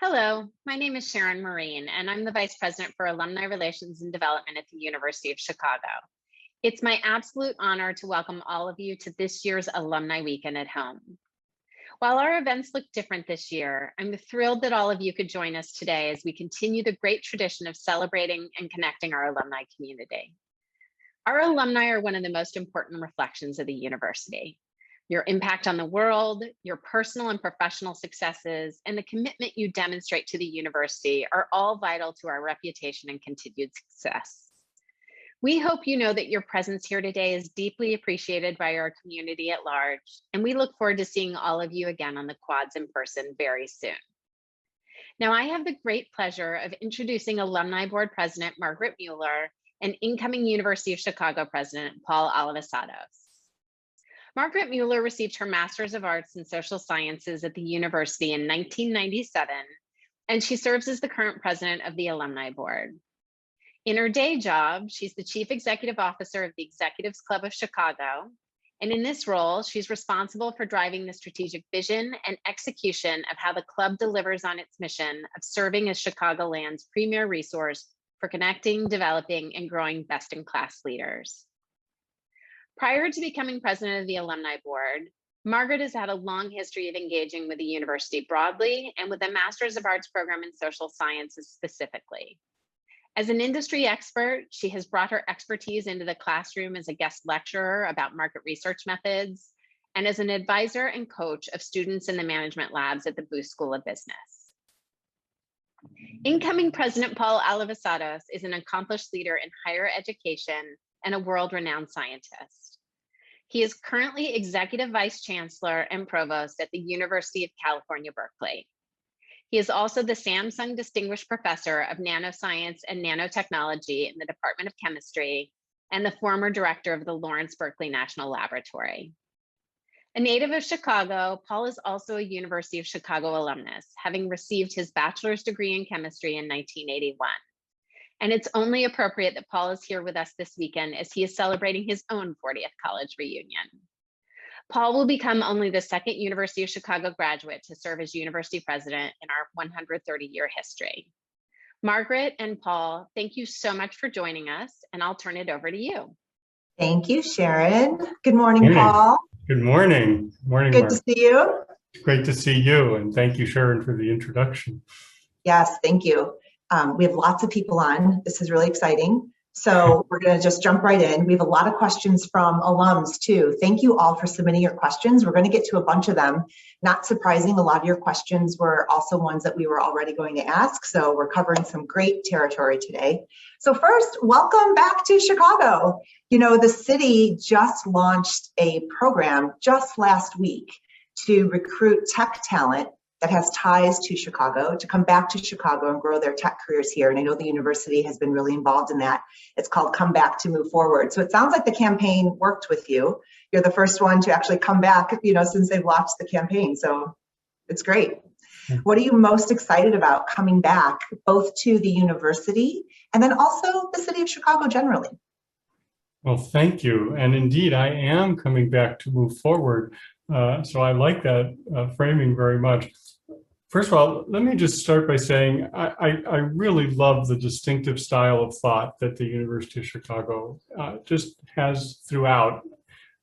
Hello, my name is Sharon Marine, and I'm the Vice President for Alumni Relations and Development at the University of Chicago. It's my absolute honor to welcome all of you to this year's Alumni Weekend at Home. While our events look different this year, I'm thrilled that all of you could join us today as we continue the great tradition of celebrating and connecting our alumni community. Our alumni are one of the most important reflections of the university. Your impact on the world, your personal and professional successes, and the commitment you demonstrate to the university are all vital to our reputation and continued success. We hope you know that your presence here today is deeply appreciated by our community at large, and we look forward to seeing all of you again on the quads in person very soon. Now, I have the great pleasure of introducing Alumni Board President Margaret Mueller and incoming University of Chicago President Paul Alivisatos. Margaret Mueller received her Master's of Arts in Social Sciences at the university in 1997, and she serves as the current president of the Alumni Board. In her day job, she's the Chief Executive Officer of the Executives Club of Chicago, and in this role, she's responsible for driving the strategic vision and execution of how the club delivers on its mission of serving as Chicagoland's premier resource for connecting, developing, and growing best-in-class leaders. Prior to becoming president of the Alumni Board, Margaret has had a long history of engaging with the university broadly and with a Master's of Arts program in social sciences specifically. As an industry expert, she has brought her expertise into the classroom as a guest lecturer about market research methods and as an advisor and coach of students in the management labs at the Booth School of Business. Incoming President Paul Alivisatos is an accomplished leader in higher education and a world-renowned scientist. He is currently Executive Vice Chancellor and Provost at the University of California, Berkeley. He is also the Samsung Distinguished Professor of Nanoscience and Nanotechnology in the Department of Chemistry and the former director of the Lawrence Berkeley National Laboratory. A native of Chicago, Paul is also a University of Chicago alumnus, having received his bachelor's degree in chemistry in 1981. And it's only appropriate that Paul is here with us this weekend as he is celebrating his own 40th college reunion. Paul will become only the second University of Chicago graduate to serve as university president in our 130-year history. Margaret and Paul, thank you so much for joining us, and I'll turn it over to you. Thank you, Sharon. Good morning, Paul. Good morning. Morning, Good to see you. Great to see you, and thank you, Sharon, for the introduction. Yes, thank you. We have lots of people on. This is really exciting. So we're going to just jump right in. We have a lot of questions from alums too. Thank you all for submitting your questions. We're going to get to a bunch of them. Not surprising, a lot of your questions were also ones that we were already going to ask. So we're covering some great territory today. So first, welcome back to Chicago. You know, the city just launched a program just last week to recruit tech talent that has ties to Chicago, to come back to Chicago and grow their tech careers here. And I know the university has been really involved in that. It's called Come Back to Move Forward. So it sounds like the campaign worked with you. You're the first one to actually come back, you know, since they've launched the campaign. So it's great. What are you most excited about coming back, both to the university and then also the city of Chicago generally? Well, thank you. And indeed, I am coming back to move forward. So I like that framing very much. First of all, let me just start by saying I really love the distinctive style of thought that the University of Chicago just has throughout.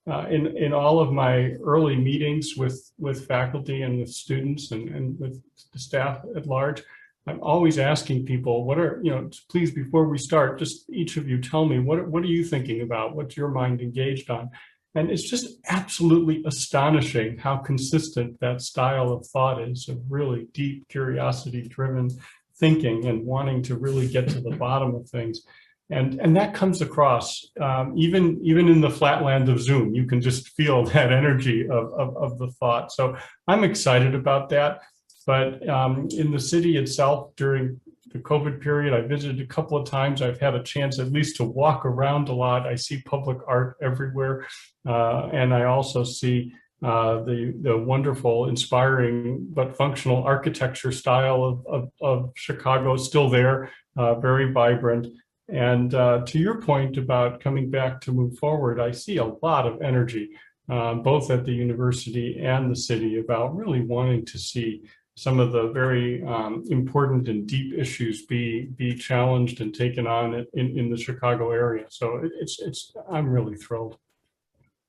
In all of my early meetings with faculty and with students and with the staff at large, I'm always asking people, what are, you know, please, before we start, just each of you tell me, what are you thinking about? What's your mind engaged on? And it's just absolutely astonishing how consistent that style of thought is, of really deep, curiosity-driven thinking and wanting to really get to the bottom of things. And that comes across, even in the flatland of Zoom, you can just feel that energy of the thought. So I'm excited about that. But in the city itself, during the COVID period, I visited a couple of times. I've had a chance at least to walk around a lot. I see public art everywhere. And I also see the wonderful, inspiring, but functional architecture style of Chicago still there, very vibrant. And to your point about coming back to move forward, I see a lot of energy, both at the university and the city, about really wanting to see some of the very important and deep issues be challenged and taken on in the Chicago area. So I'm really thrilled.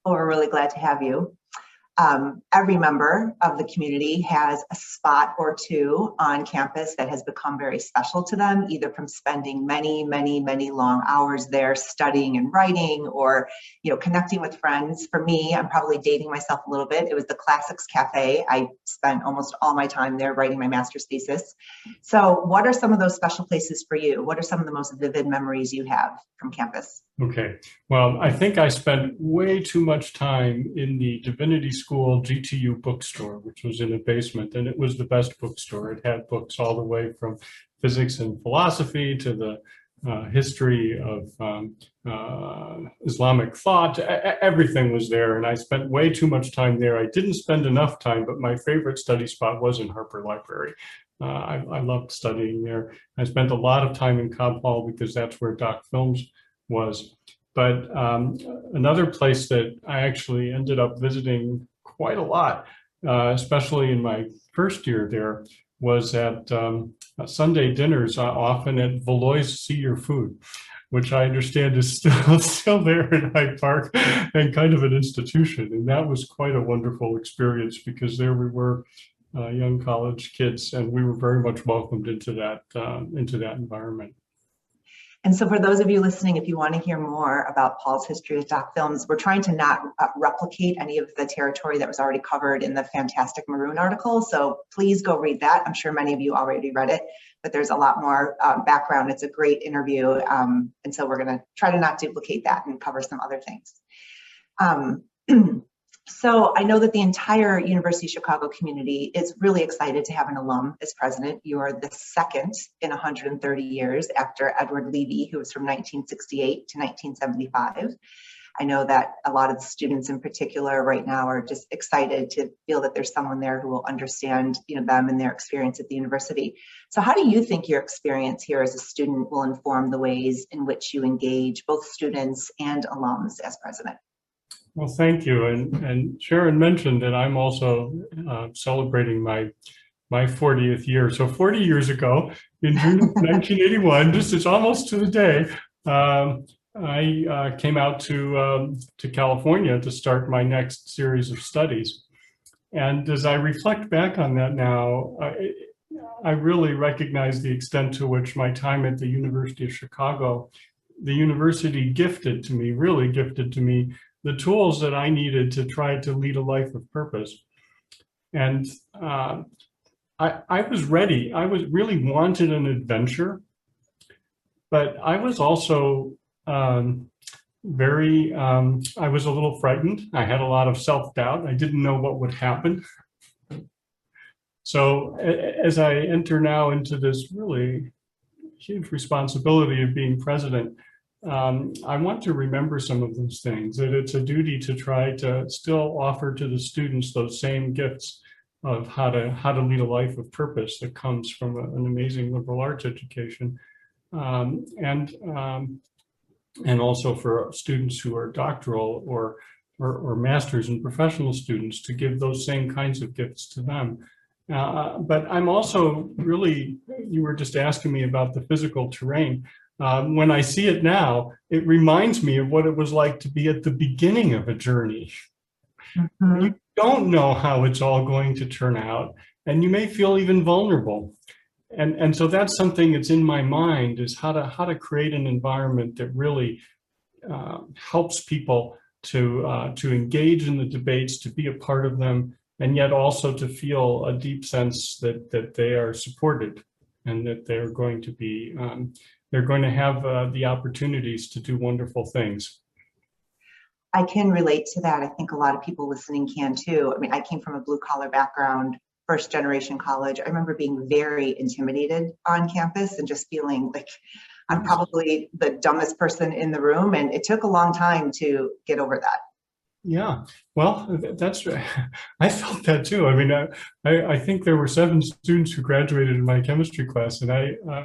Oh, we're really glad to have you. Every member of the community has a spot or two on campus that has become very special to them, either from spending many, many, many long hours there studying and writing, or connecting with friends. For me, I'm probably dating myself a little bit. It was the Classics Cafe. I spent almost all my time there writing my master's thesis. So what are some of those special places for you? What are some of the most vivid memories you have from campus? Okay, well, I think I spent way too much time in the Divinity School GTU bookstore, which was in a basement, and it was the best bookstore. It had books all the way from physics and philosophy to the history of Islamic thought. Everything was there, and I spent way too much time there. I didn't spend enough time, but my favorite study spot was in Harper Library. I loved studying there. I spent a lot of time in Cobb Hall because that's where Doc Films was. But another place that I actually ended up visiting quite a lot, especially in my first year there, was at Sunday dinners, often at Valois See Your Food, which I understand is still there in Hyde Park and kind of an institution. And that was quite a wonderful experience because there we were, young college kids, and we were very much welcomed into that environment. And so for those of you listening, if you want to hear more about Paul's history with Doc Films, we're trying to not replicate any of the territory that was already covered in the fantastic Maroon article. So please go read that. I'm sure many of you already read it, but there's a lot more background. It's a great interview. And so we're going to try to not duplicate that and cover some other things. So I know that the entire University of Chicago community is really excited to have an alum as president. You are the second in 130 years after Edward Levy, who was from 1968 to 1975. I know that a lot of the students in particular right now are just excited to feel that there's someone there who will understand them and their experience at the university. So how do you think your experience here as a student will inform the ways in which you engage both students and alums as president? Well, thank you. And Sharon mentioned that I'm also celebrating my 40th year. So 40 years ago, in June of 1981, it's almost to the day, I came out to California to start my next series of studies. And as I reflect back on that now, I really recognize the extent to which my time at the University of Chicago, the university really gifted to me the tools that I needed to try to lead a life of purpose. And I was ready. I really wanted an adventure, but I was also I was a little frightened. I had a lot of self-doubt. I didn't know what would happen. So as I enter now into this really huge responsibility of being president, I want to remember some of those things, that it's a duty to try to still offer to the students those same gifts of how to lead a life of purpose that comes from an amazing liberal arts education, and also for students who are doctoral or master's and professional students, to give those same kinds of gifts to them. But I'm also really, you were just asking me about the physical terrain. When I see it now, it reminds me of what it was like to be at the beginning of a journey. Mm-hmm. You don't know how it's all going to turn out, and you may feel even vulnerable. And so that's something that's in my mind, is how to create an environment that really helps people to engage in the debates, to be a part of them, and yet also to feel a deep sense that they are supported and that they're going to be they're going to have the opportunities to do wonderful things. I can relate to that. I think a lot of people listening can too. I mean, I came from a blue collar background, first generation college. I remember being very intimidated on campus and just feeling like I'm probably the dumbest person in the room. And it took a long time to get over that. Yeah, well, that's right. I felt that too. I mean, I think there were 7 students who graduated in my chemistry class, and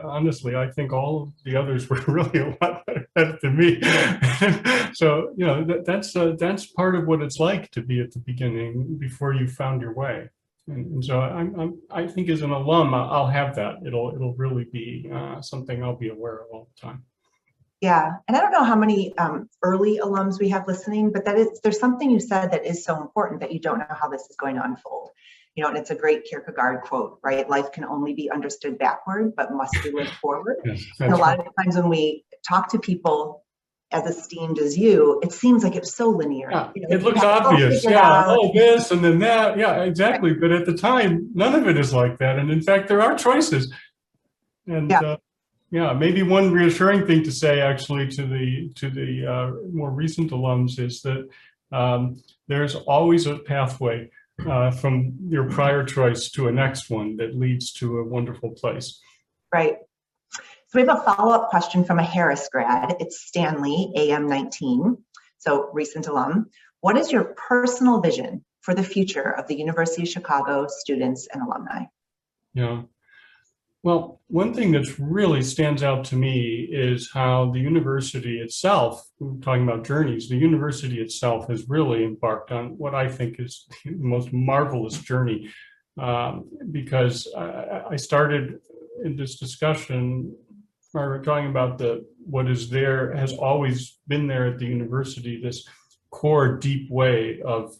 honestly, I think all of the others were really a lot better than me. So, that's part of what it's like to be at the beginning before you found your way. And so I think as an alum, I'll have that. It'll really be something I'll be aware of all the time. Yeah, and I don't know how many early alums we have listening, but there's something you said that is so important, that you don't know how this is going to unfold. And it's a great Kierkegaard quote, right? Life can only be understood backward, but must be lived forward. Yes, and a lot of times when we talk to people as esteemed as you, it seems like it's so linear. Yeah, it looks obvious. Yeah, oh, this and then that. Yeah, exactly. Right. But at the time, none of it is like that. And in fact, there are choices. And maybe one reassuring thing to say actually to the more recent alums is that there's always a pathway from your prior choice to a next one that leads to a wonderful place. Right. So we have a follow-up question from a Harris grad. It's Stanley, AM'19, so recent alum. What is your personal vision for the future of the University of Chicago students and alumni? Yeah. Well, one thing that really stands out to me is how the university itself, we're talking about journeys, the university itself has really embarked on what I think is the most marvelous journey, because I started in this discussion, Margaret, talking about what is there, has always been there at the university, this core deep way of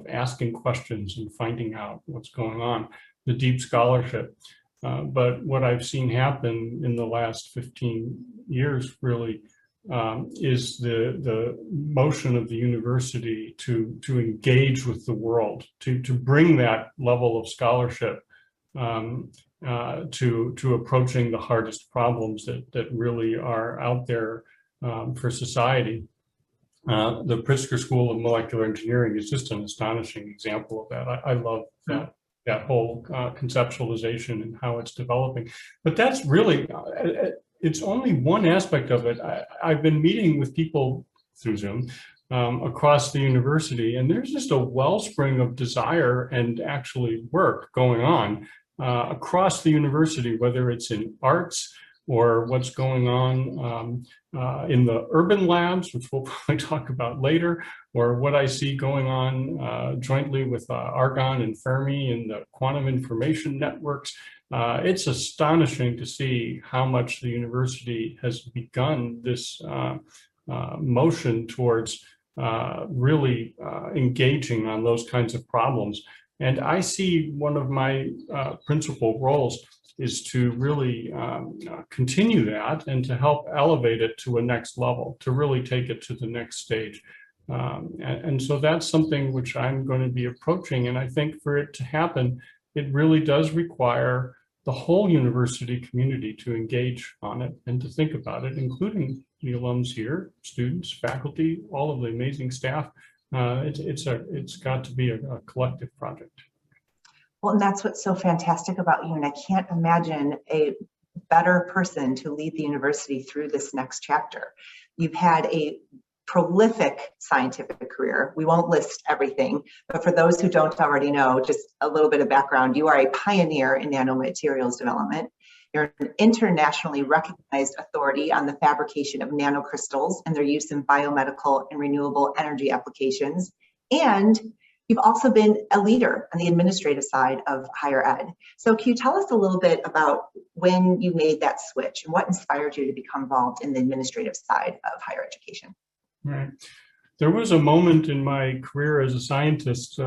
asking questions and finding out what's going on, the deep scholarship. But what I've seen happen in the last 15 years really is the motion of the university to engage with the world, to bring that level of scholarship to approaching the hardest problems that really are out there for society. The Pritzker School of Molecular Engineering is just an astonishing example of that. I love that whole conceptualization and how it's developing. But that's really, it's only one aspect of it. I've been meeting with people through Zoom across the university, and there's just a wellspring of desire and actually work going on across the university, whether it's in arts or what's going on in the urban labs, which we'll probably talk about later, or what I see going on jointly with Argonne and Fermi and the quantum information networks. It's astonishing to see how much the university has begun this motion towards really engaging on those kinds of problems. And I see one of my principal roles is to really continue that and to help elevate it to a next level, to really take it to the next stage. And so that's something which I'm going to be approaching. And I think for it to happen, it really does require the whole university community to engage on it and to think about it, including the alums here, students, faculty, all of the amazing staff. It's got to be a collective project. Well, and that's what's so fantastic about you. And I can't imagine a better person to lead the university through this next chapter. You've had a prolific scientific career. We won't list everything, but for those who don't already know, just a little bit of background, you are a pioneer in nanomaterials development. You're an internationally recognized authority on the fabrication of nanocrystals and their use in biomedical and renewable energy applications. And you've also been a leader on the administrative side of higher ed. So can you tell us a little bit about when you made that switch and what inspired you to become involved in the administrative side of higher education? Right. There was a moment in my career as a scientist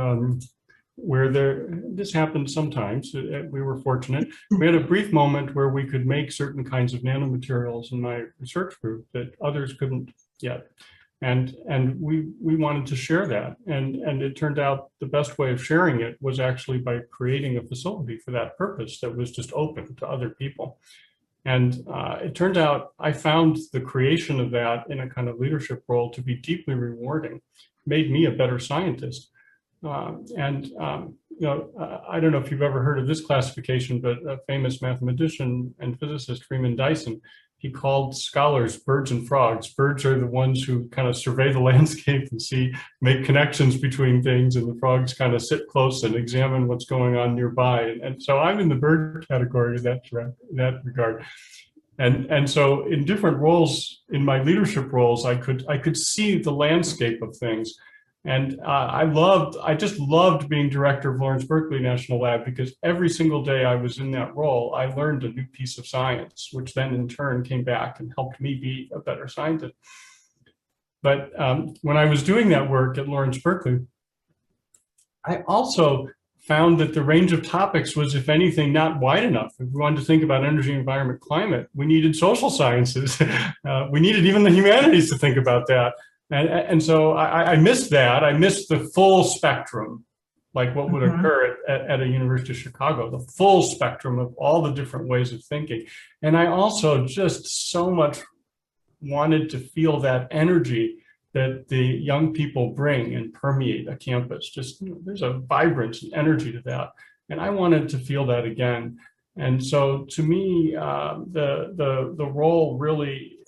where this happened sometimes. We were fortunate. We had a brief moment where we could make certain kinds of nanomaterials in my research group that others couldn't yet. And we wanted to share that. And it turned out the best way of sharing it was actually by creating a facility for that purpose that was just open to other people. And it turned out I found the creation of that in a kind of leadership role to be deeply rewarding, made me a better scientist. I don't know if you've ever heard of this classification, but a famous mathematician and physicist, Freeman Dyson, he called scholars birds and frogs. Birds are the ones who kind of survey the landscape and make connections between things, and the frogs kind of sit close and examine what's going on nearby. And so I'm in the bird category in that regard. And so in different roles, in my leadership roles, I could see the landscape of things. And I just loved being director of Lawrence Berkeley National Lab, because every single day I was in that role, I learned a new piece of science, which then in turn came back and helped me be a better scientist. But when I was doing that work at Lawrence Berkeley, I also found that the range of topics was, if anything, not wide enough. If we wanted to think about energy, environment, climate, we needed social sciences. We needed even the humanities to think about that. And so I missed that. I missed the full spectrum, like what would occur at a University of Chicago, the full spectrum of all the different ways of thinking. And I also just so much wanted to feel that energy that the young people bring and permeate a campus. Just, there's a vibrance and energy to that. And I wanted to feel that again. And so to me, the role really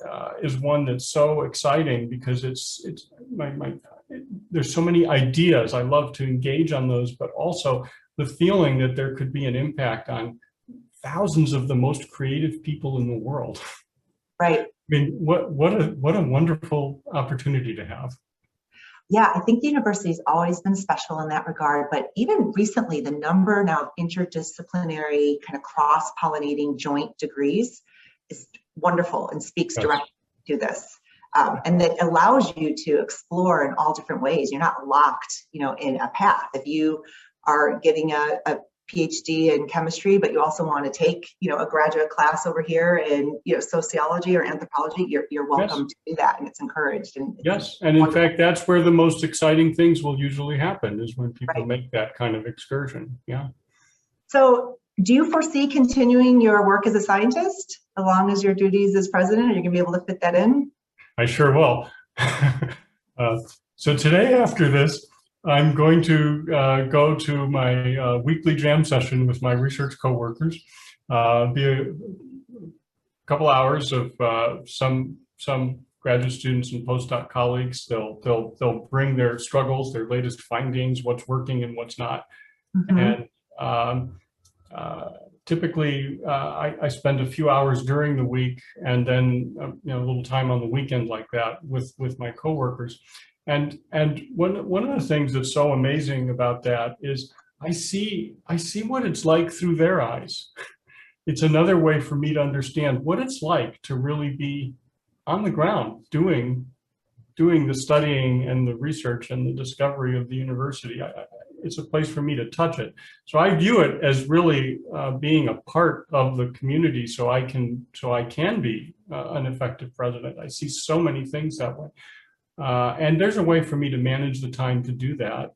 is one that's so exciting, because there's so many ideas. I love to engage on those, but also the feeling that there could be an impact on thousands of the most creative people in the world. Right. I mean, what a wonderful opportunity to have. Yeah, I think the university's always been special in that regard, but even recently, the number now of interdisciplinary kind of cross-pollinating joint degrees is wonderful and speaks directly to this. And that allows you to explore in all different ways. You're not locked, in a path. If you are getting a PhD in chemistry, but you also want to take, a graduate class over here in, sociology or anthropology, you're welcome to do that, and it's encouraged. And yes, and in fact, that's where the most exciting things will usually happen, is when people make that kind of excursion. Yeah. So, do you foresee continuing your work as a scientist along as your duties as president? Are you going to be able to fit that in? I sure will. So today, after this, I'm going to go to my weekly jam session with my research coworkers. Be a couple hours of some graduate students and postdoc colleagues. They'll bring their struggles, their latest findings, what's working and what's not. And typically, I spend a few hours during the week, and then a little time on the weekend like that with my coworkers. And one of the things that's so amazing about that is I see what it's like through their eyes. It's another way for me to understand what it's like to really be on the ground doing the studying and the research and the discovery of the university. It's a place for me to touch it. So I view it as really being a part of the community, so I can be an effective president. I see so many things that way. And there's a way for me to manage the time to do that.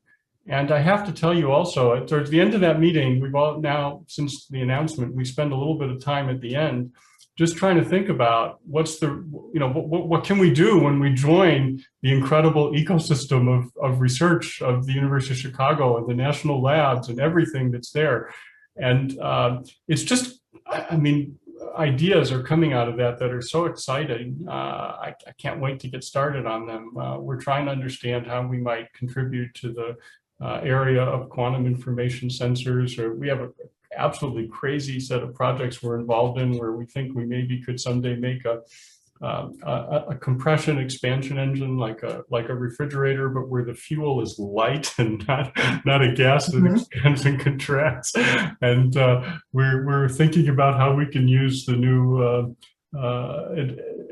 And I have to tell you also, towards the end of that meeting, we've all now, since the announcement, we spend a little bit of time at the end just trying to think about what can we do when we join the incredible ecosystem of research of the University of Chicago and the national labs and everything that's there. And it's just, ideas are coming out of that are so exciting. I can't wait to get started on them. We're trying to understand how we might contribute to the area of quantum information sensors, or we have an absolutely crazy set of projects we're involved in where we think we maybe could someday make a compression expansion engine like a refrigerator, but where the fuel is light and not a gas that expands and contracts. And we're thinking about how we can use the new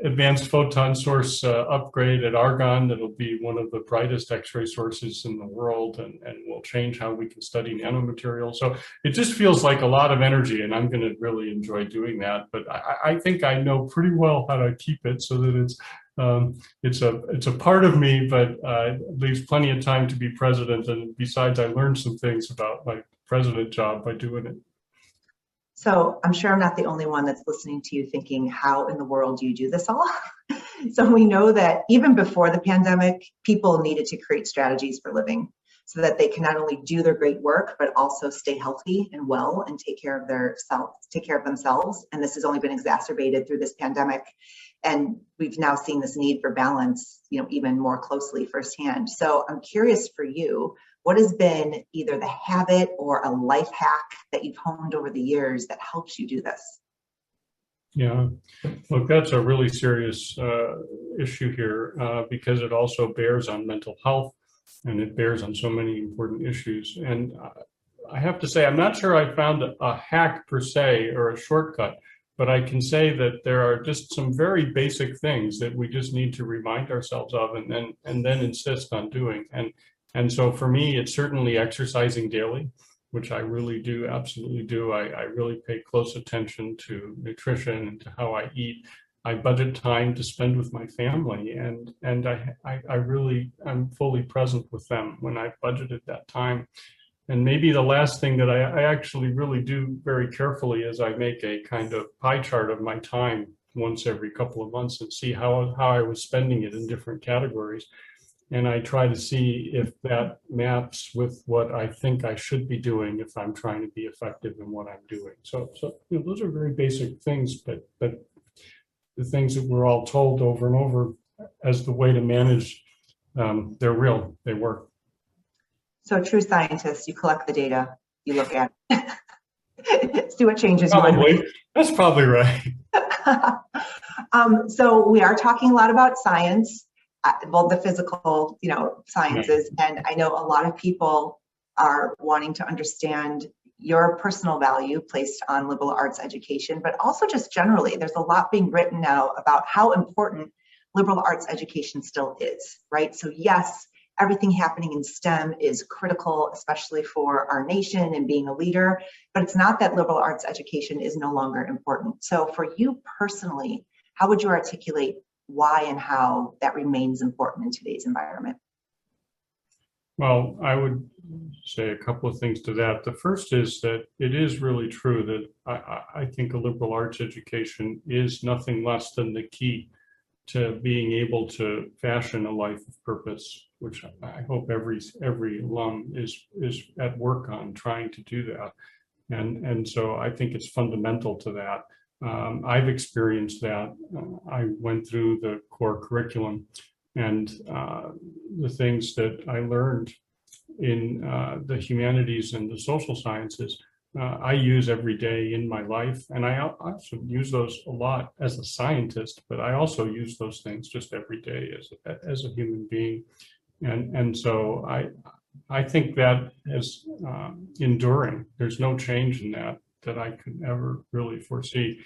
advanced photon source upgrade at Argonne. That'll be one of the brightest X-ray sources in the world, and will change how we can study nanomaterials. So it just feels like a lot of energy, and I'm going to really enjoy doing that. But I think I know pretty well how to keep it so that it's a part of me, but it leaves plenty of time to be president. And besides, I learned some things about my president job by doing it. So I'm sure I'm not the only one that's listening to you thinking, how in the world do you do this all? So we know that even before the pandemic, people needed to create strategies for living so that they can not only do their great work, but also stay healthy and well and take care of themselves. And this has only been exacerbated through this pandemic. And we've now seen this need for balance, even more closely firsthand. So I'm curious for you, what has been either the habit or a life hack that you've honed over the years that helps you do this? Yeah, look, that's a really serious issue here because it also bears on mental health. and it bears on so many important issues. And I have to say, I'm not sure I found a hack per se or a shortcut, but I can say that there are just some very basic things that we just need to remind ourselves of and then insist on doing. And so for me, it's certainly exercising daily, which I really do, absolutely do. I really pay close attention to nutrition and to how I eat. I budget time to spend with my family, and I'm fully present with them when I've budgeted that time. And maybe the last thing that I actually really do very carefully is I make a kind of pie chart of my time once every couple of months and see how I was spending it in different categories. And I try to see if that maps with what I think I should be doing if I'm trying to be effective in what I'm doing. So those are very basic things, but the things that we're all told over and over as the way to manage, they're real, they work. So true scientists, you collect the data, you look at it, see what changes Probably. you want. That's probably right. So we are talking a lot about science, well, the physical, sciences, and I know a lot of people are wanting to understand your personal value placed on liberal arts education, but also just generally, there's a lot being written now about how important liberal arts education still is, right? So yes, everything happening in STEM is critical, especially for our nation and being a leader, but it's not that liberal arts education is no longer important. So for you personally, how would you articulate why and how that remains important in today's environment? Well, I would say a couple of things to that. The first is that it is really true that I think a liberal arts education is nothing less than the key to being able to fashion a life of purpose, which I hope every alum is at work on trying to do that. And so I think it's fundamental to that. I've experienced that. I went through the core curriculum, and the things that I learned in the humanities and the social sciences, I use every day in my life. And I also use those a lot as a scientist, but I also use those things just every day as a human being. And so I think that is enduring. There's no change in that I could ever really foresee.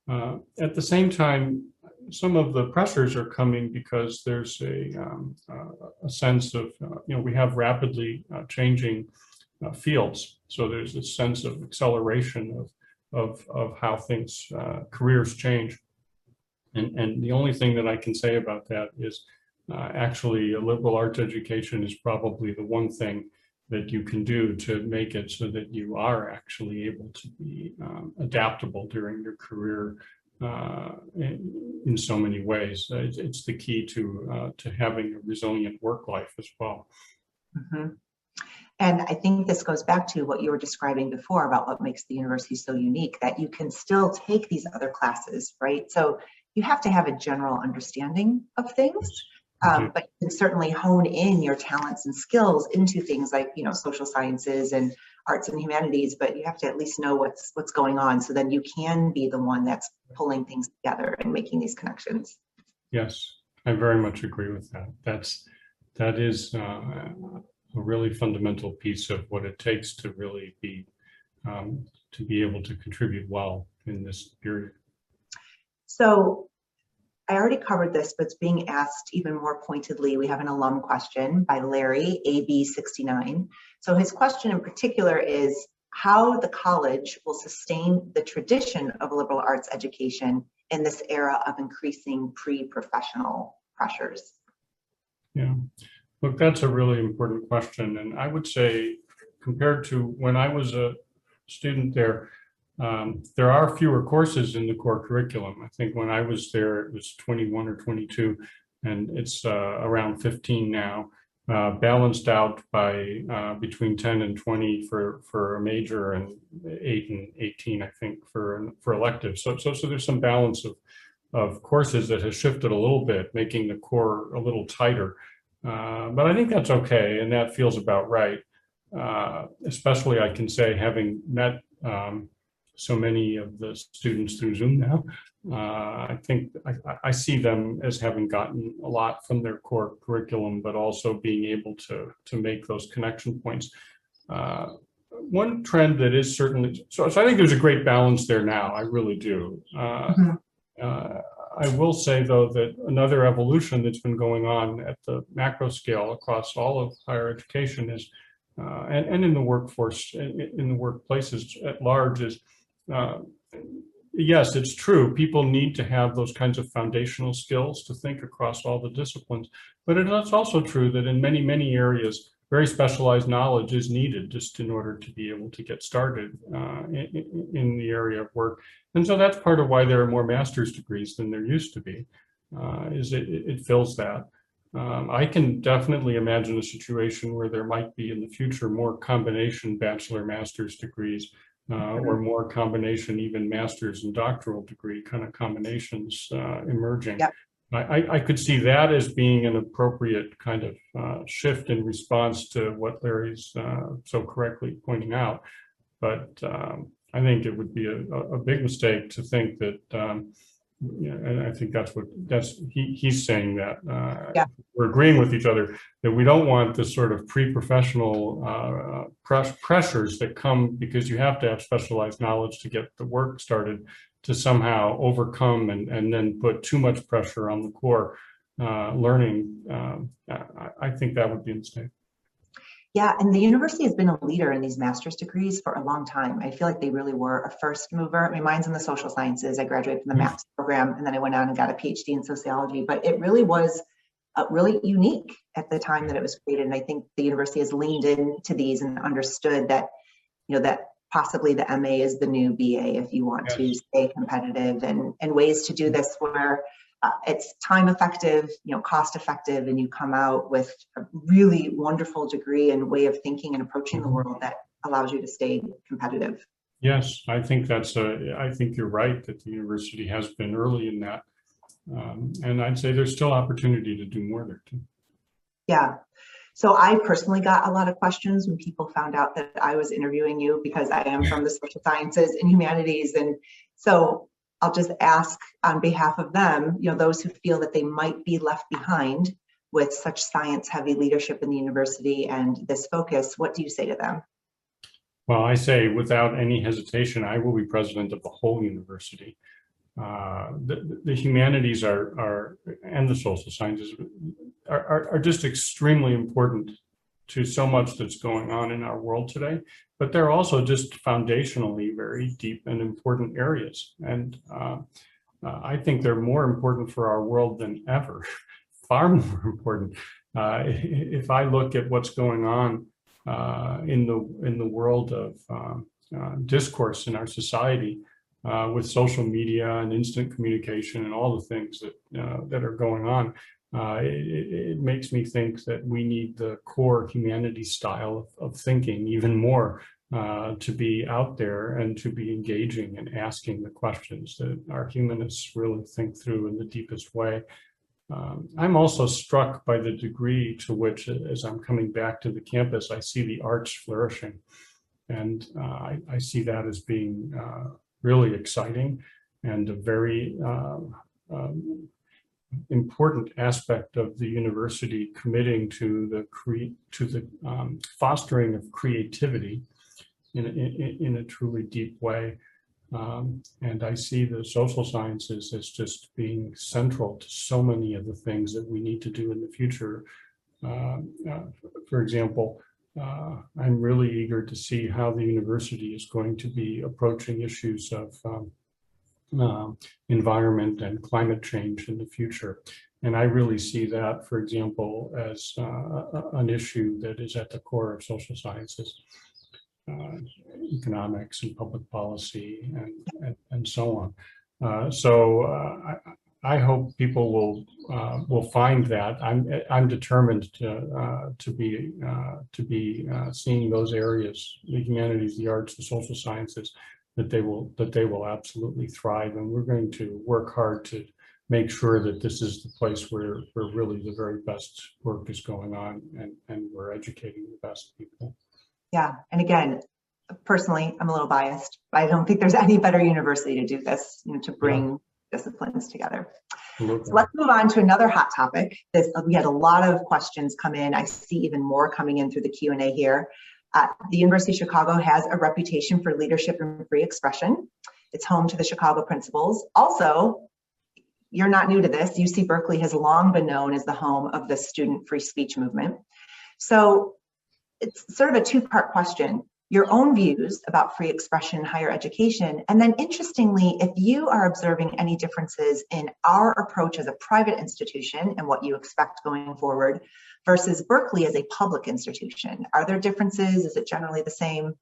At the same time, some of the pressures are coming because there's a sense of, we have rapidly changing fields. So there's this sense of acceleration of how things, careers change. And the only thing that I can say about that is actually a liberal arts education is probably the one thing that you can do to make it so that you are actually able to be adaptable during your career in so many ways. It's the key to having a resilient work life as well. Mm-hmm. And I think this goes back to what you were describing before about what makes the university so unique, that you can still take these other classes, right? So you have to have a general understanding of things. But you can certainly hone in your talents and skills into things like, social sciences and arts and humanities, but you have to at least know what's going on, so then you can be the one that's pulling things together and making these connections. Yes, I very much agree with that. That is a really fundamental piece of what it takes to really be able to contribute well in this period. So I already covered this, but it's being asked even more pointedly. We have an alum question by Larry, AB'81. So his question in particular is how the college will sustain the tradition of liberal arts education in this era of increasing pre-professional pressures. Yeah, look, that's a really important question. And I would say, compared to when I was a student there are fewer courses in the core curriculum. I think when I was there, it was 21 or 22, and it's around 15 now, balanced out by between 10 and 20 for a major and 8 and 18, I think, for electives. So there's some balance of courses that has shifted a little bit, making the core a little tighter. But I think that's okay, and that feels about right. Especially, I can say, having met so many of the students through Zoom now. I think I see them as having gotten a lot from their core curriculum, but also being able to make those connection points. One trend that is certainly, so I think there's a great balance there now, I really do. I will say, though, that another evolution that's been going on at the macro scale across all of higher education is, and in the workforce, in the workplaces at large, is, yes, it's true, people need to have those kinds of foundational skills to think across all the disciplines, but it's also true that in many, many areas, very specialized knowledge is needed just in order to be able to get started in the area of work. And so that's part of why there are more master's degrees than there used to be, is it fills that. I can definitely imagine a situation where there might be in the future more combination bachelor master's degrees, or more combination even master's and doctoral degree kind of combinations emerging. Yep. I could see that as being an appropriate kind of shift in response to what Larry's so correctly pointing out. But I think it would be a big mistake to think that, and I think he's saying that, yeah. We're agreeing with each other, that we don't want this sort of pre-professional pressures that come because you have to have specialized knowledge to get the work started, to somehow overcome and then put too much pressure on the core learning. I think that would be a mistake. Yeah, and the university has been a leader in these master's degrees for a long time. I feel like they really were a first mover. I mean, mine's in the social sciences. I graduated from the MAPS program, and then I went on and got a PhD in sociology, but it really was really unique at the time that it was created. And I think the university has leaned into these and understood that, that possibly the MA is the new BA if you want to stay competitive, and ways to do this where it's time effective, cost effective, and you come out with a really wonderful degree and way of thinking and approaching the world that allows you to stay competitive. Yes, I think I think you're right that the university has been early in that. And I'd say there's still opportunity to do more there too. Yeah. So I personally got a lot of questions when people found out that I was interviewing you, because I am from the social sciences and humanities. And so I'll just ask on behalf of them, those who feel that they might be left behind with such science heavy leadership in the university and this focus, what do you say to them? Well, I say without any hesitation, I will be president of the whole university. The humanities and the social sciences are just extremely important to so much that's going on in our world today, but they're also just foundationally very deep and important areas. And I think they're more important for our world than ever, far more important. If I look at what's going on in the world of discourse in our society, with social media and instant communication and all the things that are going on, it makes me think that we need the core humanities style of thinking even more to be out there and to be engaging and asking the questions that our humanists really think through in the deepest way. I'm also struck by the degree to which, as I'm coming back to the campus, I see the arts flourishing. And I see that as being really exciting and a very important aspect of the university committing to the fostering of creativity in a truly deep way. And I see the social sciences as just being central to so many of the things that we need to do in the future. For example, I'm really eager to see how the university is going to be approaching issues of environment and climate change in the future. And I really see that, for example, as an issue that is at the core of social sciences, economics and public policy and so on. I hope people will find that. I'm determined to be seeing those areas, the humanities, the arts, the social sciences, that they will absolutely thrive, and we're going to work hard to make sure that this is the place where really the very best work is going on, and we're educating the best people. Yeah, and again, personally, I'm a little biased. I don't think there's any better university to do this, to bring disciplines together. So let's move on to another hot topic. We had a lot of questions come in. I see even more coming in through the Q&A here. The University of Chicago has a reputation for leadership and free expression. It's home to the Chicago principles. Also, you're not new to this. UC Berkeley has long been known as the home of the student free speech movement. So it's sort of a two-part question. Your own views about free expression in higher education, and then interestingly, if you are observing any differences in our approach as a private institution and what you expect going forward versus Berkeley as a public institution. Are there differences? Is it generally the same?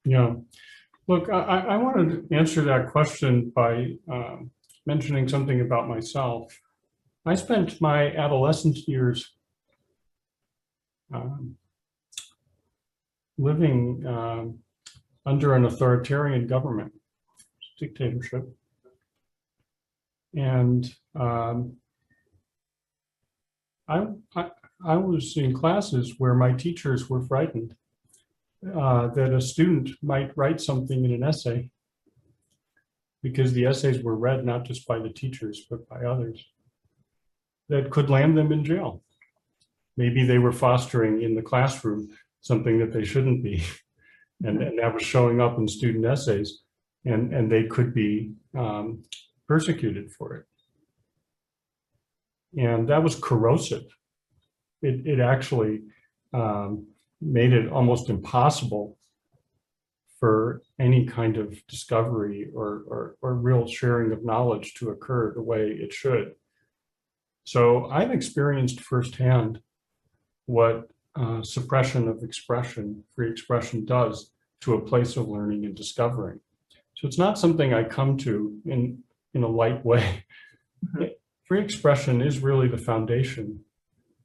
Yeah, look, I wanted to answer that question by mentioning something about myself. I spent my adolescent years living under an authoritarian government, dictatorship. And I was in classes where my teachers were frightened that a student might write something in an essay, because the essays were read not just by the teachers, but by others, that could land them in jail. Maybe they were fostering in the classroom something that they shouldn't be, and that was showing up in student essays, and they could be persecuted for it. And that was corrosive. It actually made it almost impossible for any kind of discovery or real sharing of knowledge to occur the way it should. So I've experienced firsthand what suppression of expression, free expression, does to a place of learning and discovering. So it's not something I come to in a light way. Mm-hmm. Free expression is really the foundation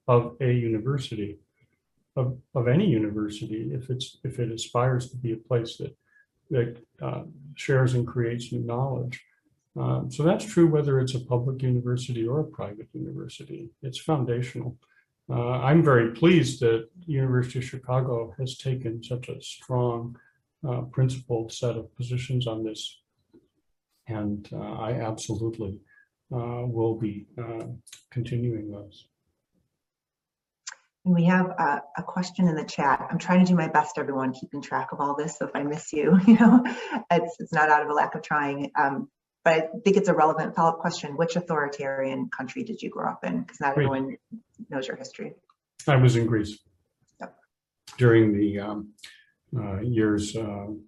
of a university, of any university, if it aspires to be a place that shares and creates new knowledge. So that's true whether it's a public university or a private university. It's foundational. I'm very pleased that the University of Chicago has taken such a strong, principled set of positions on this. And I absolutely will be continuing those. And we have a question in the chat. I'm trying to do my best, everyone, keeping track of all this. So if I miss you, it's not out of a lack of trying. But I think it's a relevant follow-up question. Which authoritarian country did you grow up in? Because not everyone knows your history. I was in Greece. Yep. During the years in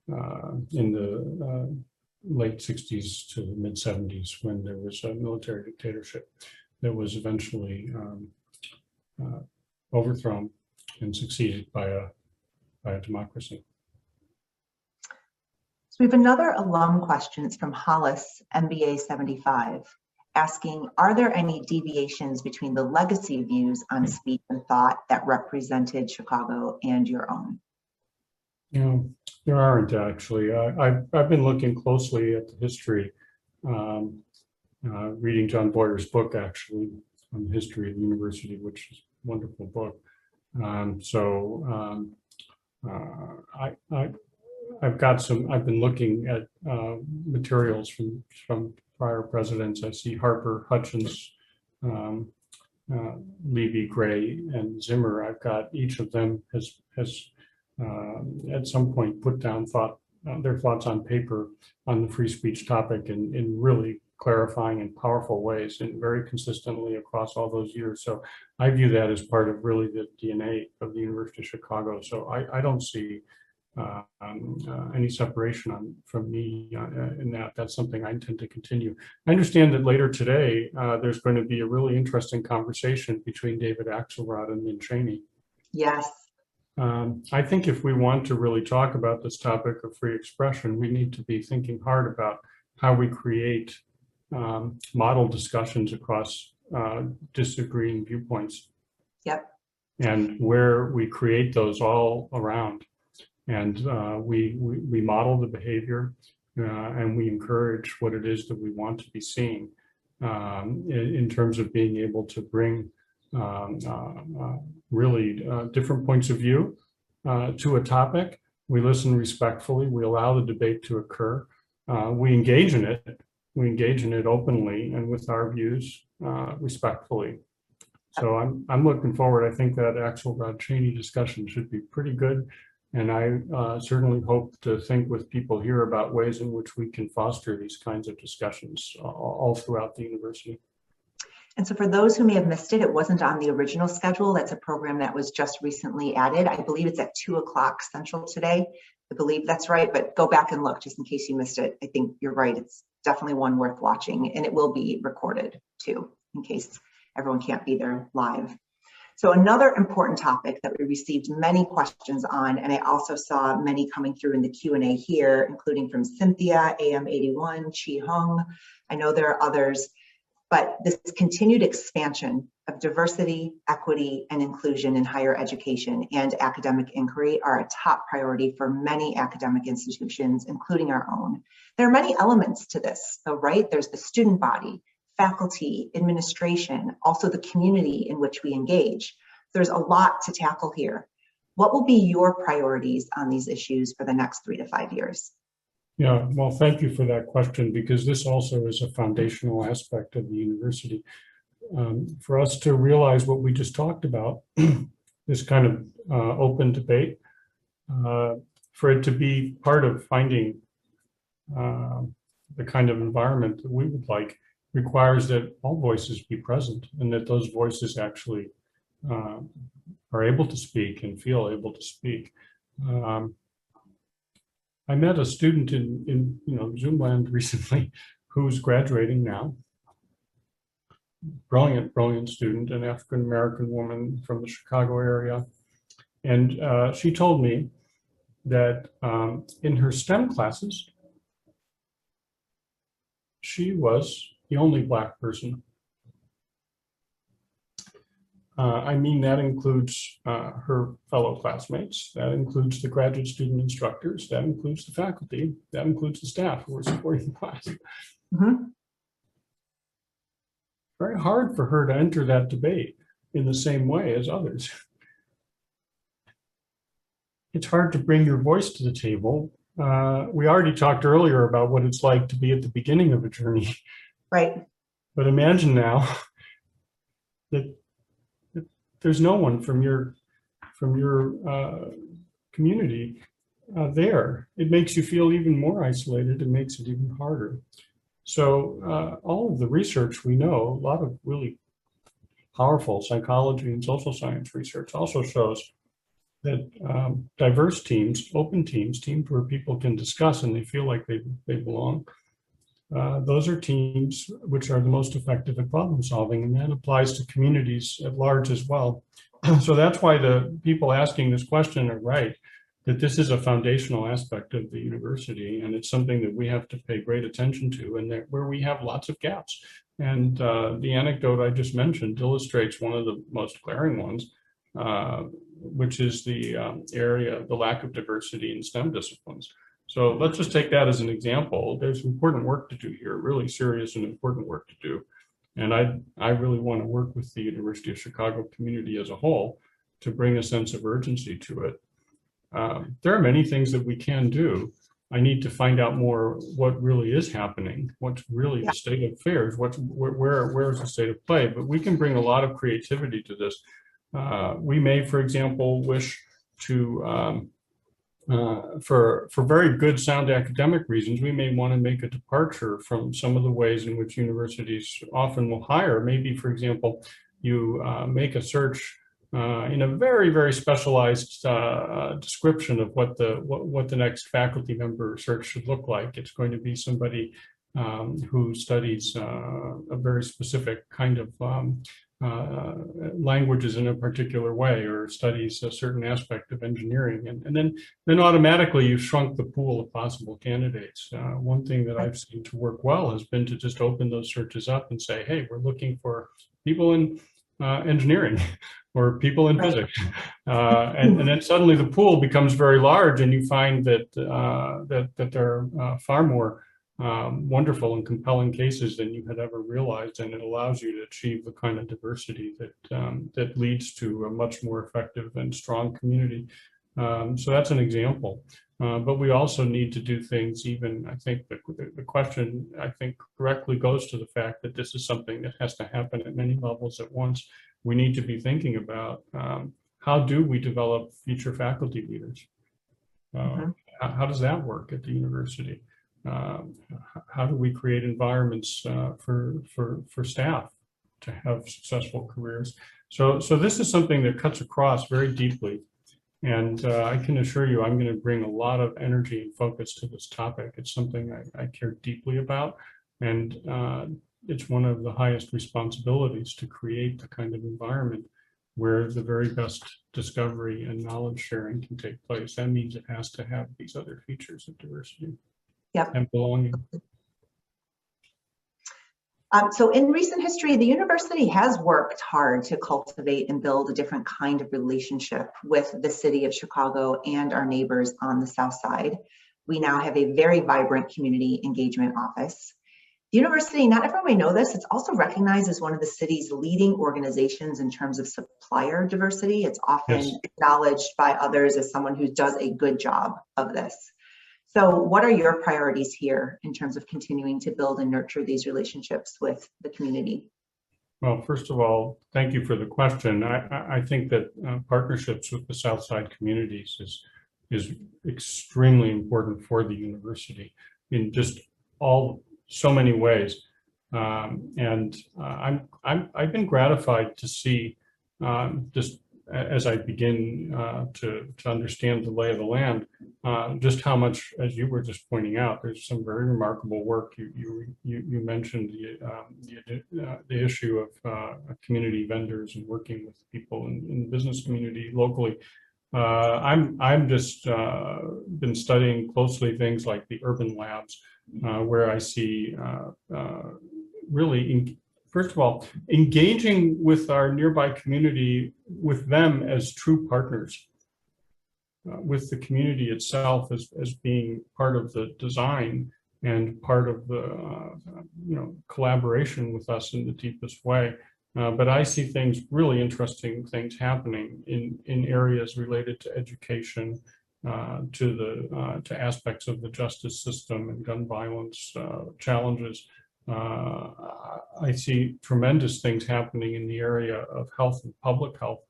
the late 60s to the mid 70s, when there was a military dictatorship that was eventually overthrown and succeeded by a democracy. So we have another alum question. It's from Hollis, MBA'75, asking, are there any deviations between the legacy views on speech and thought that represented Chicago and your own? There aren't actually. I've been looking closely at the history, reading John Boyer's book actually on the history of the university, which is a wonderful book. I've been looking at materials from prior presidents. I see Harper, Hutchins, Levy, Gray, and Zimmer. I've got each of them has at some point put down their thoughts on paper on the free speech topic in really clarifying and powerful ways, and very consistently across all those years. So I view that as part of really the DNA of the University of Chicago. So I don't see any separation from me in that. That's something I intend to continue. I understand that later today, there's going to be a really interesting conversation between David Axelrod and Lynn Cheney. Yes. I think if we want to really talk about this topic of free expression, we need to be thinking hard about how we create model discussions across disagreeing viewpoints. Yep. And where we create those all around. And we model the behavior and we encourage what it is that we want to be seeing in terms of being able to bring really different points of view to a topic We listen respectfully. We allow the debate to occur. We engage in it. We engage in it openly and with our views respectfully. So I'm looking forward. I think that Axel Cheney discussion should be pretty good. And I certainly hope to think with people here about ways in which we can foster these kinds of discussions all throughout the university. And so for those who may have missed it, it wasn't on the original schedule. That's a program that was just recently added. I believe it's at 2 o'clock Central today. I believe that's right, but go back and look just in case you missed it. I think you're right. It's definitely one worth watching, and it will be recorded too, in case everyone can't be there live. So another important topic that we received many questions on, and I also saw many coming through in the Q&A here, including from Cynthia, AM'81, Chi Hung. I know there are others, but this continued expansion of diversity, equity, and inclusion in higher education and academic inquiry are a top priority for many academic institutions, including our own. There are many elements to this, though, right? There's the student body, faculty, administration, also the community in which we engage. There's a lot to tackle here. What will be your priorities on these issues for the next 3 to 5 years? Yeah, well, thank you for that question, because this also is a foundational aspect of the university. For us to realize what we just talked about, this kind of open debate, for it to be part of finding the kind of environment that we would like, requires that all voices be present and that those voices actually are able to speak and feel able to speak. I met a student in Zoomland recently who's graduating now. Brilliant student, an African-American woman from the Chicago area. And she told me that in her STEM classes, she was the only Black person. I mean, that includes her fellow classmates, that includes the graduate student instructors, that includes the faculty, that includes the staff who are supporting the class. Mm-hmm. Very hard for her to enter that debate in the same way as others. It's hard to bring your voice to the table. We already talked earlier about what it's like to be at the beginning of a journey. Right. But imagine now that there's no one from your community there. It makes you feel even more isolated. It makes it even harder. So all of the research we know, a lot of really powerful psychology and social science research also shows that diverse teams, open teams where people can discuss and they feel like they belong, those are teams which are the most effective at problem solving, and that applies to communities at large as well. So that's why the people asking this question are right, that this is a foundational aspect of the university, and it's something that we have to pay great attention to, and that where we have lots of gaps. And the anecdote I just mentioned illustrates one of the most glaring ones, which is the area, the lack of diversity in STEM disciplines. So let's just take that as an example. There's important work to do here, really serious and important work to do. And I really want to work with the University of Chicago community as a whole to bring a sense of urgency to it. There are many things that we can do. I need to find out more what really is happening, what's really the state of affairs, where is the state of play, but we can bring a lot of creativity to this. We may, for example, wish to, for very good sound academic reasons, we may want to make a departure from some of the ways in which universities often will hire. Maybe, for example, you make a search in a very, very specialized description of what the next faculty member search should look like. It's going to be somebody who studies a very specific kind of languages in a particular way, or studies a certain aspect of engineering, and then automatically you've shrunk the pool of possible candidates. One thing that I've seen to work well has been to just open those searches up and say, hey, we're looking for people in engineering or people in physics, and then suddenly the pool becomes very large, and you find that that there are far more wonderful and compelling cases than you had ever realized, and it allows you to achieve the kind of diversity that that leads to a much more effective and strong community. So that's an example. But we also need to do things even, I think the question, I think, correctly goes to the fact that this is something that has to happen at many levels at once. We need to be thinking about how do we develop future faculty leaders? How does that work at the university? How do we create environments for staff to have successful careers? So this is something that cuts across very deeply. And I can assure you, I'm going to bring a lot of energy and focus to this topic. It's something I care deeply about. And it's one of the highest responsibilities to create the kind of environment where the very best discovery and knowledge sharing can take place. That means it has to have these other features of diversity and belonging. So in recent history, the university has worked hard to cultivate and build a different kind of relationship with the city of Chicago and our neighbors on the South Side. We now have a very vibrant community engagement office. The university, not everyone may know this, it's also recognized as one of the city's leading organizations in terms of supplier diversity. It's often acknowledged by others as someone who does a good job of this. So what are your priorities here in terms of continuing to build and nurture these relationships with the community? Well, first of all, thank you for the question. I think that partnerships with the Southside communities is extremely important for the university in just so many ways. I've been gratified to see just as I begin to understand the lay of the land, just how much, as you were just pointing out, there's some very remarkable work. You mentioned the issue of community vendors and working with people in the business community locally. I'm just been studying closely things like the urban labs, where I see really, first of all, engaging with our nearby community, with them as true partners, with the community itself as being part of the design and part of the collaboration with us in the deepest way. But I see things, really interesting things happening in areas related to education, to aspects of the justice system and gun violence challenges. I see tremendous things happening in the area of health and public health.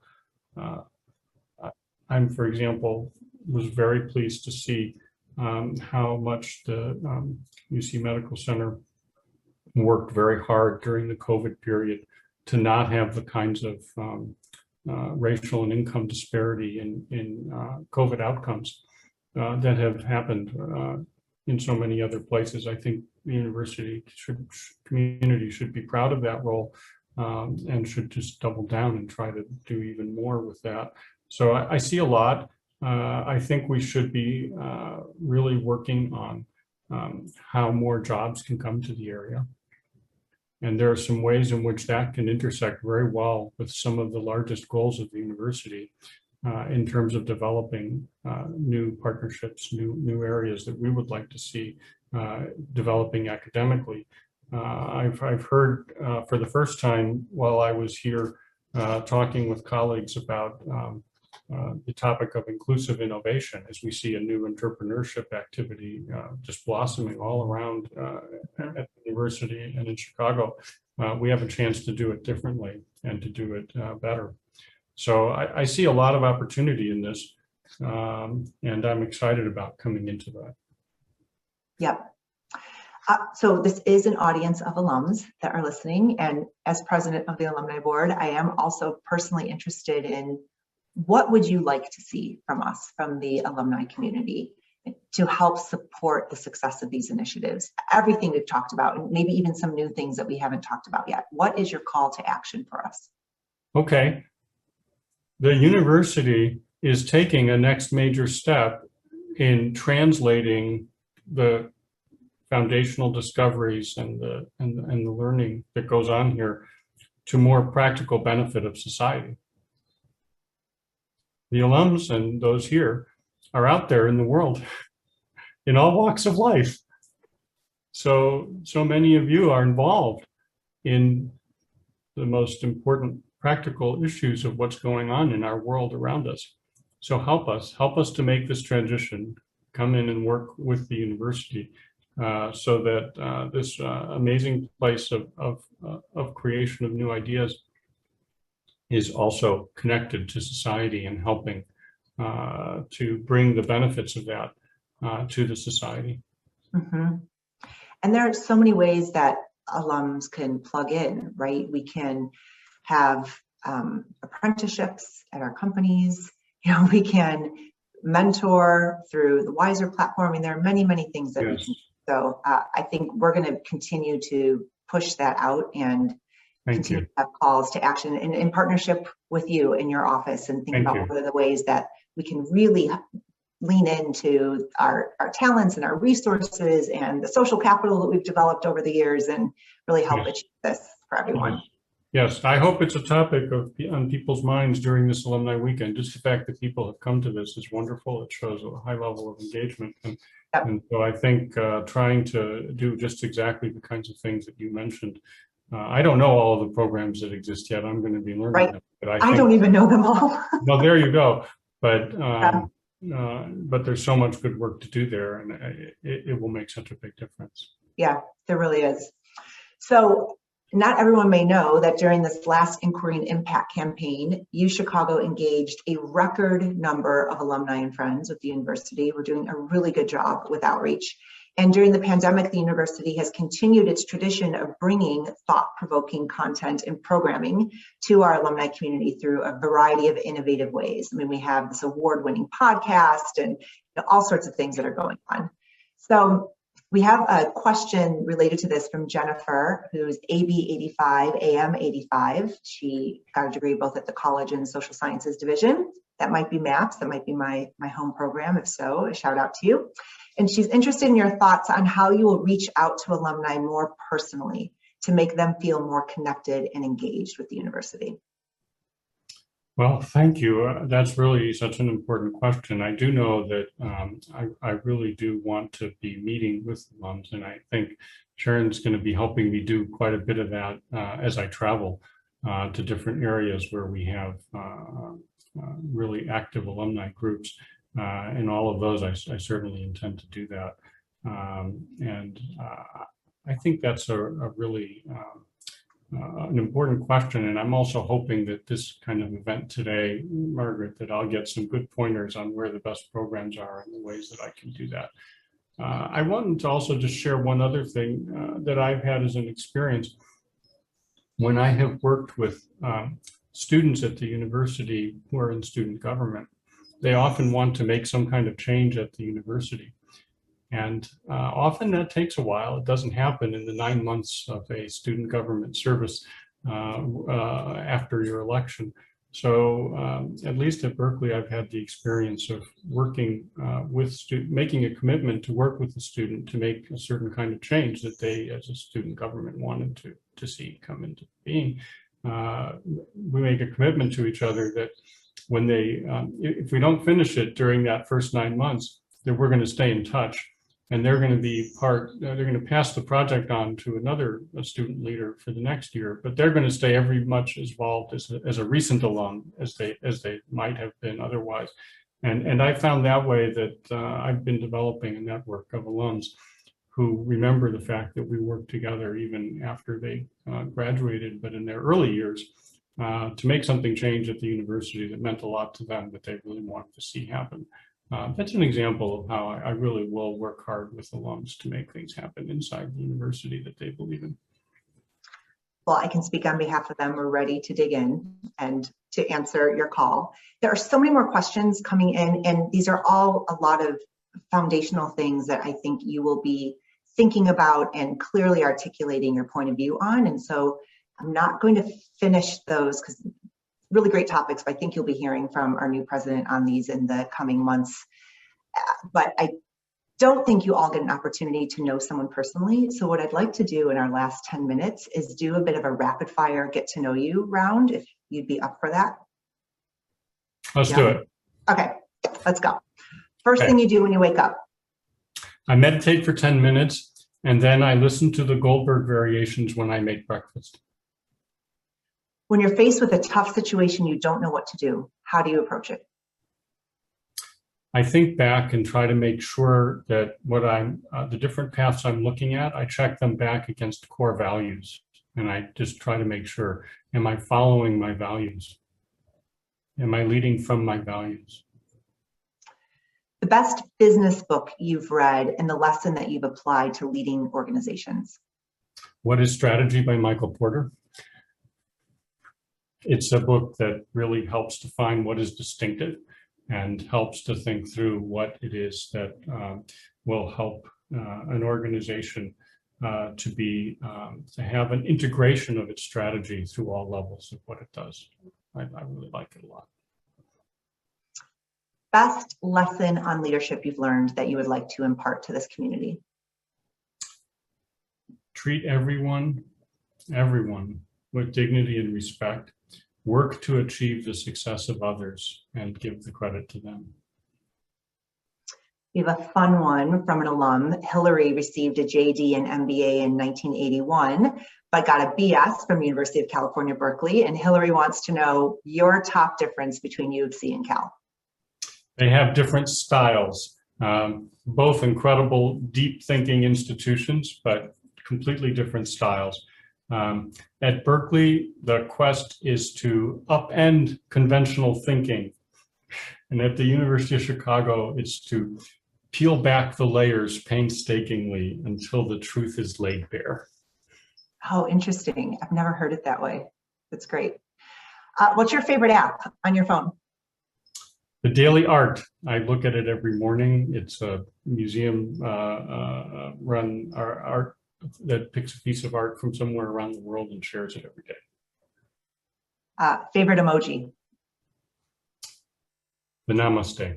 For example, was very pleased to see how much the UC Medical Center worked very hard during the COVID period to not have the kinds of racial and income disparity in COVID outcomes that have happened in so many other places. I think the university community should be proud of that role and should just double down and try to do even more with that. So I see a lot. I think we should be really working on how more jobs can come to the area. And there are some ways in which that can intersect very well with some of the largest goals of the university in terms of developing new partnerships, new areas that we would like to see developing academically. I've heard for the first time while I was here talking with colleagues about the topic of inclusive innovation, as we see a new entrepreneurship activity just blossoming all around at the university and in Chicago. We have a chance to do it differently and to do it better. So I see a lot of opportunity in this, and I'm excited about coming into that. Yep. So this is an audience of alums that are listening, and as president of the Alumni Board, I am also personally interested in what would you like to see from us, from the alumni community, to help support the success of these initiatives? Everything we've talked about, and maybe even some new things that we haven't talked about yet. What is your call to action for us? Okay. The university is taking a next major step in translating the foundational discoveries and the learning that goes on here to more practical benefit of society. The alums and those here are out there in the world in all walks of life. So many of you are involved in the most important practical issues of what's going on in our world around us. So help us to make this transition, come in and work with the university so that this amazing place of creation of new ideas is also connected to society and helping to bring the benefits of that to the society. Mm-hmm. And there are so many ways that alums can plug in, right? We can have apprenticeships at our companies. We can mentor through the Wiser platform. I mean, there are many, many things that we can do. So I think we're going to continue to push that out and continue to have calls to action in partnership with you in your office, and think about what are the ways that we can really lean into our talents and our resources and the social capital that we've developed over the years and really help achieve this for everyone. Yes, I hope it's a topic on people's minds during this alumni weekend. Just the fact that people have come to this is wonderful. It shows a high level of engagement. And so I think trying to do just exactly the kinds of things that you mentioned. I don't know all of the programs that exist yet. I'm going to be learning them. But I don't even know them all. Well, there you go. But there's so much good work to do there, and it will make such a big difference. Yeah, there really is. So not everyone may know that during this last Inquiry and Impact campaign, UChicago engaged a record number of alumni and friends with the university. We're doing a really good job with outreach. And during the pandemic, the university has continued its tradition of bringing thought-provoking content and programming to our alumni community through a variety of innovative ways. I mean, we have this award-winning podcast and all sorts of things that are going on. So we have a question related to this from Jennifer, who's AB'81, AM'85. She got a degree both at the college and social sciences division. That might be MAPS, that might be my home program. If so, a shout out to you. And she's interested in your thoughts on how you will reach out to alumni more personally to make them feel more connected and engaged with the university. Well, thank you. That's really such an important question. I do know that I really do want to be meeting with alums, and I think Sharon's going to be helping me do quite a bit of that as I travel to different areas where we have really active alumni groups. And all of those, I certainly intend to do that. And I think that's a really an important question. And I'm also hoping that this kind of event today, Margaret, that I'll get some good pointers on where the best programs are and the ways that I can do that. I wanted to also just share one other thing that I've had as an experience. When I have worked with students at the university who are in student government, they often want to make some kind of change at the university. And often that takes a while. It doesn't happen in the 9 months of a student government service after your election. So at least at Berkeley, I've had the experience of working with making a commitment to work with the student to make a certain kind of change that they, as a student government, wanted to see come into being. We make a commitment to each other that when they, if we don't finish it during that first 9 months, that we're going to stay in touch. And they're going to be they're going to pass the project on to another student leader for the next year, but they're going to stay every much as involved as a recent alum as they might have been otherwise. And I found that way that I've been developing a network of alums who remember the fact that we worked together even after they graduated, but in their early years, to make something change at the university that meant a lot to them that they really wanted to see happen. That's an example of how I really will work hard with alums to make things happen inside the university that they believe in. Well, I can speak on behalf of them. We're ready to dig in and to answer your call. There are so many more questions coming in, and these are all a lot of foundational things that I think you will be thinking about and clearly articulating your point of view on. And so I'm not going to finish those because really great topics, but I think you'll be hearing from our new president on these in the coming months. But I don't think you all get an opportunity to know someone personally. So what I'd like to do in our last 10 minutes is do a bit of a rapid fire get to know you round, if you'd be up for that. Let's do it. Okay, let's go. First thing you do when you wake up. I meditate for 10 minutes, and then I listen to the Goldberg variations when I make breakfast. When you're faced with a tough situation, you don't know what to do, how do you approach it? I think back and try to make sure that what the different paths I'm looking at, I check them back against core values. And I just try to make sure, am I following my values? Am I leading from my values? The best business book you've read and the lesson that you've applied to leading organizations. What is Strategy by Michael Porter? It's a book that really helps define what is distinctive and helps to think through what it is that will help an organization to have an integration of its strategy through all levels of what it does. I really like it a lot. Best lesson on leadership you've learned that you would like to impart to this community? Treat everyone with dignity and respect. Work to achieve the success of others and give the credit to them. We have a fun one from an alum. Hillary received a JD and MBA in 1981, but got a BS from University of California, Berkeley. And Hillary wants to know your top difference between U of C and Cal. They have different styles, both incredible, deep thinking institutions, but completely different styles. At Berkeley, the quest is to upend conventional thinking. And at the University of Chicago, it's to peel back the layers painstakingly until the truth is laid bare. Oh, interesting. I've never heard it that way. That's great. What's your favorite app on your phone? The Daily Art. I look at it every morning. It's a museum run art that picks a piece of art from somewhere around the world and shares it every day. Favorite emoji? The Namaste.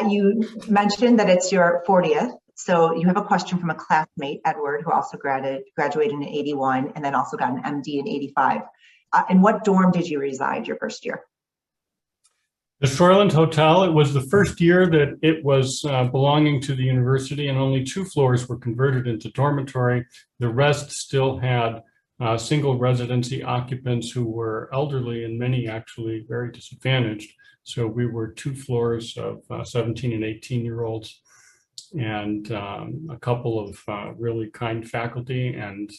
You mentioned that it's your 40th. So you have a question from a classmate, Edward, who also graduated in 81 and then also got an MD in 85. In what dorm did you reside your first year? The Shoreland Hotel. It was the first year that it was belonging to the university, and only 2 floors were converted into dormitory. The rest still had single residency occupants who were elderly and many actually very disadvantaged. So we were 2 floors of 17 and 18-year-olds and a couple of really kind faculty and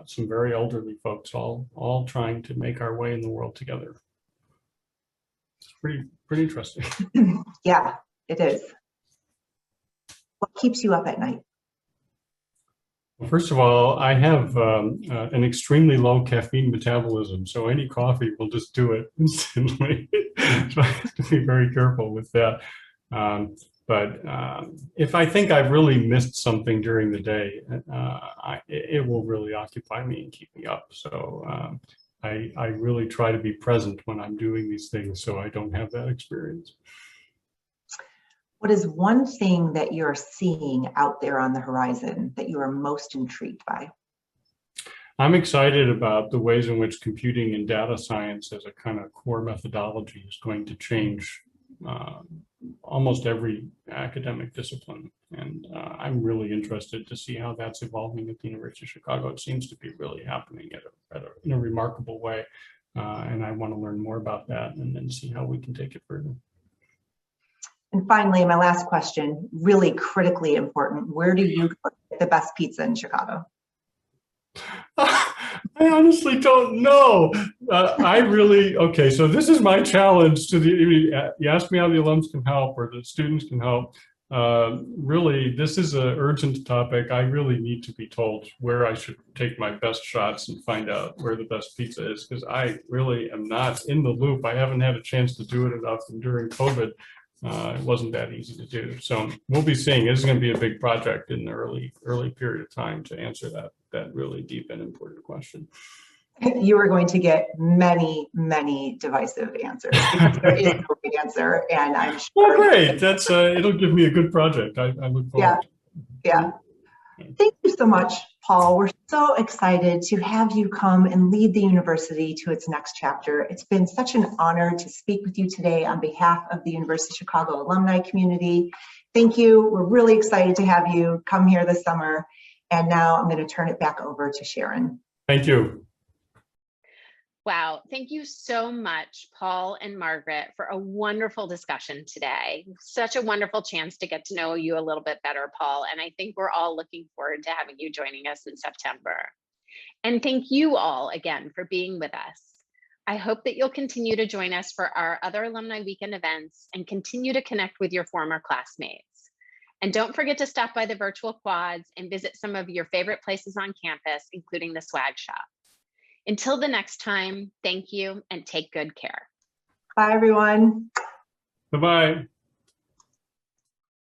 some very elderly folks, all trying to make our way in the world together. It's pretty interesting. Yeah, it is. What keeps you up at night? Well, first of all, I have an extremely low caffeine metabolism, so any coffee will just do it instantly. So I have to be very careful with that. But if I think I've really missed something during the day, it will really occupy me and keep me up. So I really try to be present when I'm doing these things so I don't have that experience. What is one thing that you're seeing out there on the horizon that you are most intrigued by? I'm excited about the ways in which computing and data science as a kind of core methodology is going to change almost every academic discipline. And I'm really interested to see how that's evolving at the University of Chicago. It seems to be really happening in a remarkable way. And I want to learn more about that and then see how we can take it further. And finally, my last question, really critically important. Where do you get the best pizza in Chicago? I honestly don't know. Okay, so this is my challenge to you asked me how the alums can help or the students can help. Really, this is an urgent topic. I really need to be told where I should take my best shots and find out where the best pizza is, because I really am not in the loop. I haven't had a chance to do it enough, and during COVID, it wasn't that easy to do. So we'll be seeing. This is going to be a big project in the early period of time to answer that really deep and important question. You are going to get many, many divisive answers because there is no right answer, and I'm sure. Well, great. That's it'll give me a good project. I look forward. Yeah. Thank you so much, Paul. We're so excited to have you come and lead the university to its next chapter. It's been such an honor to speak with you today on behalf of the University of Chicago alumni community. Thank you. We're really excited to have you come here this summer. And now I'm going to turn it back over to Sharon. Thank you. Wow, thank you so much, Paul and Margaret, for a wonderful discussion today. Such a wonderful chance to get to know you a little bit better, Paul, and I think we're all looking forward to having you joining us in September. And thank you all again for being with us. I hope that you'll continue to join us for our other Alumni Weekend events and continue to connect with your former classmates. And don't forget to stop by the virtual quads and visit some of your favorite places on campus, including the swag shop. Until the next time, thank you and take good care. Bye, everyone. Bye-bye.